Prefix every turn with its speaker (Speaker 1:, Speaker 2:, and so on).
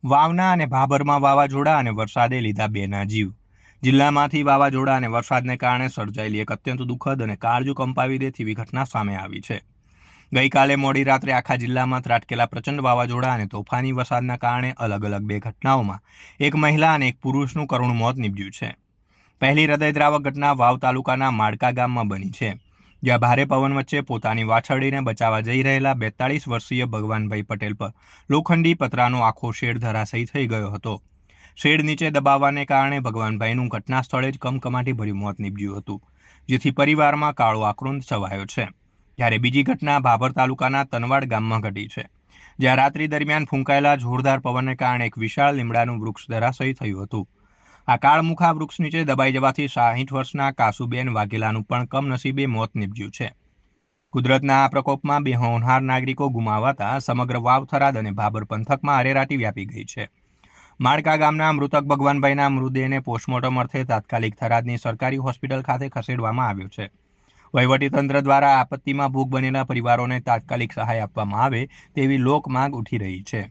Speaker 1: વાવના અને ભાભરમાં વાવાઝોડા અને વરસાદે લીધા બેના જીવ. જિલ્લામાંથી વાવાઝોડા અને વરસાદને કારણે સર્જાયેલી એક અત્યંત દુઃખદ અને કાળજુ કંપાવી દે તેવી ઘટના સામે આવી છે. ગઈકાલે મોડી રાત્રે આખા જિલ્લામાં ત્રાટકેલા પ્રચંડ વાવાઝોડા અને તોફાની વરસાદના કારણે અલગ અલગ બે ઘટનાઓમાં એક મહિલા અને એક પુરુષનું કરુણ મોત નીપજ્યું છે. પહેલી હૃદયદ્રાવક ઘટના વાવ તાલુકાના માડકા ગામમાં બની છે, જ્યાં ભારે પવન વચ્ચે પોતાની વાછરડીને બચાવવા જઈ રહેલા 42 વર્ષીય ભગવાનભાઈ પટેલ પર લોખંડી પતરાનો આખો શેડ ધરાશયી થઈ ગયો હતો. શેડ નીચે દબાવવાને કારણે ભગવાનભાઈનું ઘટના સ્થળે જ કમકમાટીભર્યું મોત નીપજ્યું હતું, જેથી પરિવારમાં કાળો આક્રોશ છવાયો છે. જ્યારે બીજી ઘટના ભાભર તાલુકાના તનવાડ ગામમાં ઘટી છે, જ્યાં રાત્રિ દરમિયાન ફૂંકાયેલા જોરદાર પવનને કારણે એક વિશાળ લીમડાનું વૃક્ષ ધરાશયી થયું હતું. આ કાળમુખા વૃક્ષ નીચે દબાઈ જવાથી 60 વર્ષના કાસુબેન વાઘેલાનું પણ કમનસીબે મોત નીપજ્યું છે. કુદરતના આ પ્રકોપમાં બે હોનહાર નાગરિકો ગુમાવાતા સમગ્ર વાવ, થરાદ અને ભાભર પંથકમાં અરેરાટી વ્યાપી ગઈ છે. માડકા ગામના મૃતક ભગવાનભાઈના મૃતદેહને પોસ્ટમોર્ટમ અર્થે તાત્કાલિક થરાદની સરકારી હોસ્પિટલ ખાતે ખસેડવામાં આવ્યો છે. વહીવટીતંત્ર દ્વારા આપત્તિમાં ભોગ બનેલા પરિવારોને તાત્કાલિક સહાય આપવામાં આવે તેવી લોક માંગ ઉઠી રહી છે.